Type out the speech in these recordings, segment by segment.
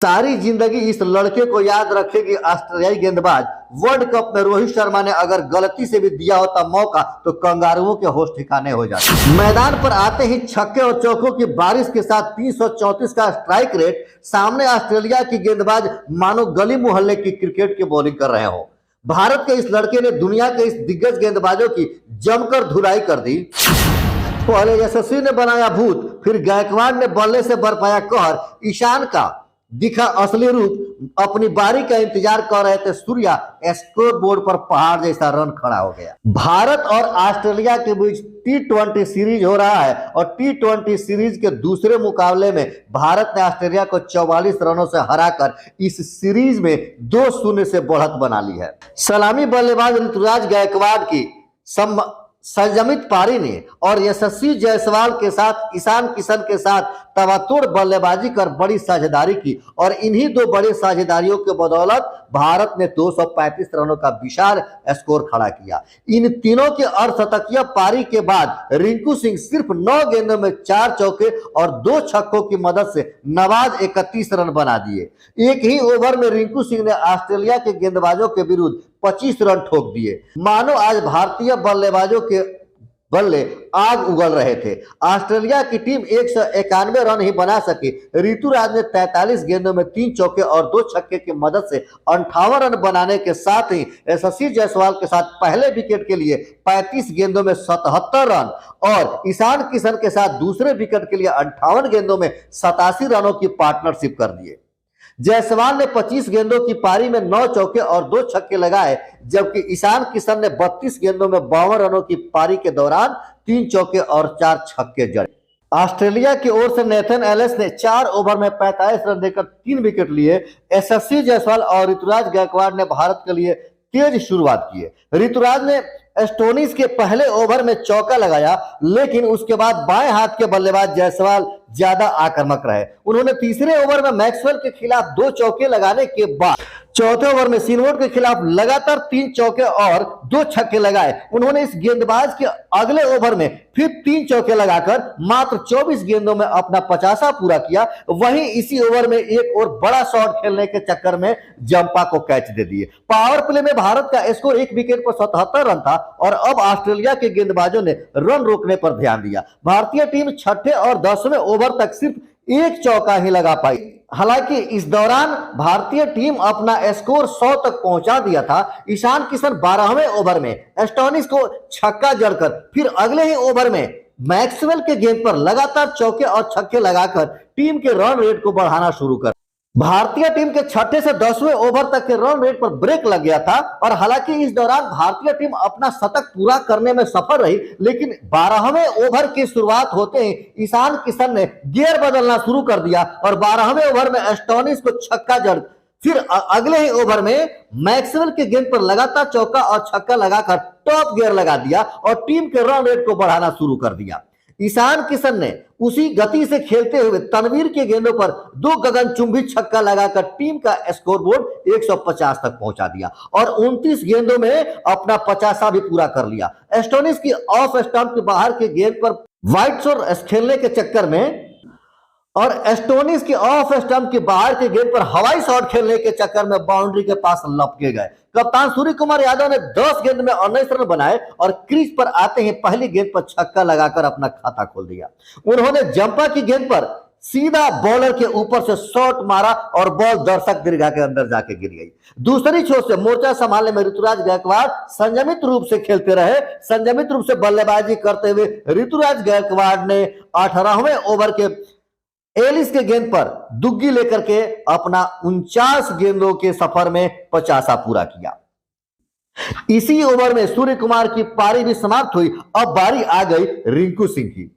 सारी जिंदगी इस लड़के को याद रखेगी ऑस्ट्रेलियाई गेंदबाज। वर्ल्ड कप में रोहित शर्मा ने अगर गलती से भी दिया होता मौका तो कंगारुओं के होश ठिकाने हो जाते। मैदान पर आते ही छक्के और चौकों की बारिश के साथ 334 का स्ट्राइक रेट, सामने ऑस्ट्रेलिया की गेंदबाज मानो गली मोहल्ले की क्रिकेट की बॉलिंग कर रहे हो। भारत के इस लड़के ने दुनिया के इस दिग्गज गेंदबाजों की जमकर धुलाई कर दी। पहले यशस्वी ने बनाया भूत, फिर गायकवाड़ ने बल्ले से बरपाया कहर, ईशान का दिखा असली रूप। अपनी बारी का इंतजार कर रहे थे सूर्या, स्कोर बोर्ड पर पहाड़ जैसा रन खड़ा हो गया। भारत और ऑस्ट्रेलिया के बीच T20 सीरीज हो रहा है और T20 सीरीज के दूसरे मुकाबले में भारत ने ऑस्ट्रेलिया को 44 रनों से हराकर इस सीरीज में 2-0 से बढ़त बना ली है। सलामी बल्लेबाज ऋतुराज गायकवाड़ की संयमित पारी ने और यशस्वी जायसवाल के साथ ईशान किशन के साथ तबातोड़ बल्लेबाजी कर बड़ी साझेदारी की और इन्हीं दो बड़ी साझेदारियों के बदौलत भारत ने 235 रनों का विशाल स्कोर खड़ा किया। इन तीनों के अर्धशतकीय पारी के बाद रिंकू सिंह सिर्फ 9 गेंदों में 4 चौके और 2 छक्कों की मदद से नवाज 31 रन बना दिए। एक ही ओवर में रिंकू सिंह ने ऑस्ट्रेलिया के गेंदबाजों के विरुद्ध 25 रन ठोक दिए। मानो आज भारतीय बल्लेबाजों के बल्ले आग उगल रहे थे। ऑस्ट्रेलिया की टीम 191 रन ही बना सकी। ऋतुराज ने 43 गेंदों में 3 चौके और 2 छक्के की मदद से 58 रन बनाने के साथ ही यशस्वी जायसवाल के साथ पहले विकेट के लिए 35 गेंदों में 77 रन और ईशान किशन के साथ दूसरे विकेट के लिए 58 गेंदों में 87 रनों की पार्टनरशिप कर दिए। जायसवाल ने 25 गेंदों की पारी में 9 चौके और 2 छक्के लगाए, जबकि ईशान किशन ने 32 गेंदों में 52 रनों की पारी के दौरान 3 चौके और 4 छक्के जड़े। ऑस्ट्रेलिया की ओर से नेथन एलिस ने 4 ओवर में 45 रन देकर 3 विकेट लिए। यशस्वी जायसवाल और ऋतुराज गायकवाड़ ने भारत के लिए तेज शुरुआत की। ऋतुराज ने एस्टोनिस के पहले ओवर में चौका लगाया, लेकिन उसके बाद बाएं हाथ के बल्लेबाज जायसवाल ज्यादा आक्रामक रहे। उन्होंने तीसरे ओवर में मैक्सवेल के खिलाफ 2 चौके लगाने के बाद चौथे ओवर में सीनवोड के खिलाफ लगातार 3 चौके और 2 छक्के लगाए। उन्होंने इस गेंदबाज के अगले ओवर में फिर 3 चौके लगाकर मात्र 24 गेंदों में अपना 50 पूरा किया। वहीं इसी ओवर में एक और बड़ा शॉट खेलने के चक्कर में जंपा को कैच दे दिए। पावर प्ले में भारत का स्कोर 1 विकेट पर 77 रन था और अब ऑस्ट्रेलिया के गेंदबाजों ने रन रोकने पर ध्यान दिया। भारतीय टीम छठे और 10वें ओवर तक सिर्फ 1 चौका ही लगा पाई। हालांकि इस दौरान भारतीय टीम अपना स्कोर 100 तक पहुंचा दिया था। ईशान किशन 12वें ओवर में एस्टोनिस को छक्का जड़कर फिर अगले ही ओवर में मैक्सवेल के गेंद पर लगातार चौके और छक्के लगाकर टीम के रन रेट को बढ़ाना शुरू कर। भारतीय टीम के छठे से 10वें ओवर तक के रन रेट पर ब्रेक लग गया था और हालांकि इस दौरान भारतीय टीम अपना शतक पूरा करने में सफल रही, लेकिन 12वें ओवर की शुरुआत होते ही ईशान किशन ने गियर बदलना शुरू कर दिया और 12वें ओवर में एस्टोनिस को छक्का जड़, फिर अगले ही ओवर में मैक्सवेल के गेंद पर लगातार चौका और छक्का लगाकर टॉप गियर लगा दिया और टीम के रन रेट को बढ़ाना शुरू कर दिया। ईशान किशन ने उसी गति से खेलते हुए तनवीर के गेंदों पर 2 गगनचुंबी छक्का लगाकर टीम का स्कोर बोर्ड 150 तक पहुंचा दिया और 29 गेंदों में अपना 50 भी पूरा कर लिया। एस्टोनिस की ऑफ स्टंप के बाहर के गेंद पर व्हाइट शॉट खेलने के चक्कर में और एस्टोनिस की ऑफ स्टंप के बाहर के गेंद पर हवाई शॉट खेलने के चक्कर में बाउंड्री के पास लपके गए। कप्तान सूर्य कुमार यादव ने 10 गेंद में 19 रन बनाए और क्रीज पर आते ही पहली गेंद पर छक्का लगाकर अपना खाता खोल दिया। उन्होंने जंपा की गेंद पर सीधा बॉलर के ऊपर से शॉट मारा और बॉल दर्शक दीर्घा के अंदर जाके गिर गई। दूसरी छोर से मोर्चा संभालने में ऋतुराज गायकवाड़ संयमित रूप से खेलते रहे। संयमित रूप से बल्लेबाजी करते हुए ऋतुराज गायकवाड़ ने 18वें ओवर के एलिस के गेंद पर दुग्गी लेकर के अपना 49 गेंदों के सफर में 50 पूरा किया। इसी ओवर में सूर्य कुमार की पारी भी समाप्त हुई। अब बारी आ गई रिंकू सिंह की।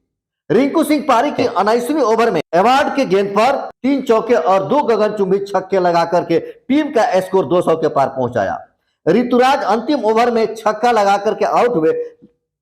रिंकू सिंह पारी के 19वें ओवर में एवार्ड के गेंद पर 3 चौके और 2 गगनचुंबी छक्के लगा करके टीम का स्कोर 200 के पार पहुंचाया। ऋतुराज अंतिम ओवर में छक्का लगा करके आउट हुए,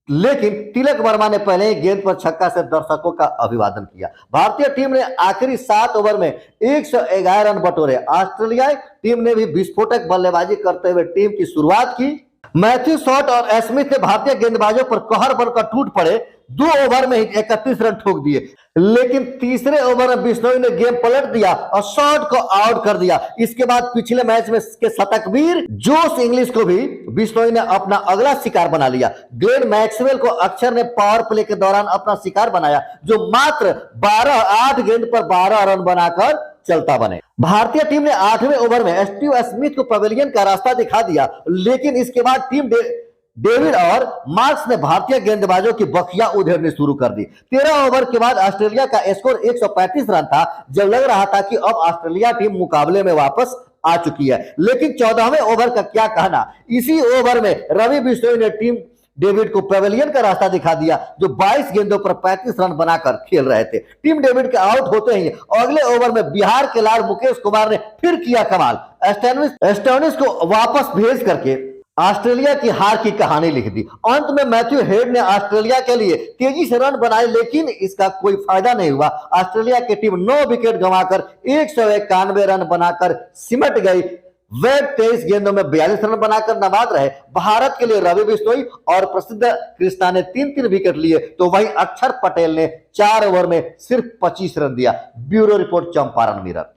लेकिन तिलक वर्मा ने पहले ही गेंद पर छक्का से दर्शकों का अभिवादन किया। भारतीय टीम ने आखिरी 7 ओवर में 111 रन बटोरे। ऑस्ट्रेलियाई टीम ने भी विस्फोटक बल्लेबाजी करते हुए टीम की शुरुआत की मैथ्यू शॉट और स्मिथ ने भारतीय गेंदबाजों पर कहर बनकर टूट पड़े। 2 ओवर में ही 31 रन ठोक दिए, लेकिन तीसरे ओवर में बिश्नोई ने गेम पलट दिया और शॉट को आउट कर दिया। इसके बाद पिछले मैच में के शतकवीर जोश इंग्लिश को भी बिश्नोई ने अपना अगला शिकार बना लिया। ग्लेन मैक्सवेल को अक्षर ने पावर प्ले के दौरान अपना शिकार बनाया, जो मात्र 8 गेंद पर 12 रन बनाकर चलता बने। भारतीय टीम ने 8वें ओवर में स्टीव स्मिथ को पवेलियन का रास्ता दिखा दिया, लेकिन इसके बाद टीम डेविड और मार्क्स ने भारतीय गेंदबाजों की बखिया उधेड़नी शुरू कर दी। 13 ओवर के बाद ऑस्ट्रेलिया का स्कोर 135 रन था, जब लग रहा था कि अब ऑस्ट्रेलिया टीम मुकाबले में वापस आ चुकी है। लेकिन 14वें ओवर का क्या कहना, इसी ओवर में रवि बिश्नोई ने टीम डेविड को पवेलियन का रास्ता दिखा दिया, जो 22 गेंदों पर 35 रन बनाकर खेल रहे थे। टीम डेविड के आउट होते ही अगले ओवर में बिहार के लाल मुकेश कुमार ने फिर किया कमाल। एस्टोनिस को वापस भेज करके ऑस्ट्रेलिया की हार की कहानी लिख दी। अंत में मैथ्यू हेड ने ऑस्ट्रेलिया के लिए तेजी से रन बनाए, लेकिन इसका कोई फायदा नहीं हुआ। ऑस्ट्रेलिया की टीम 9 विकेट गंवाकर 191 रन बनाकर सिमट गई। वेब 23 गेंदों में 42 रन बनाकर नवाज रहे। भारत के लिए रवि बिश्नोई और प्रसिद्ध कृष्णा ने 3-3 विकेट लिए, तो वहीं अक्षर पटेल ने 4 ओवर में सिर्फ 25 रन दिया। Bureau report, Champaran mirror.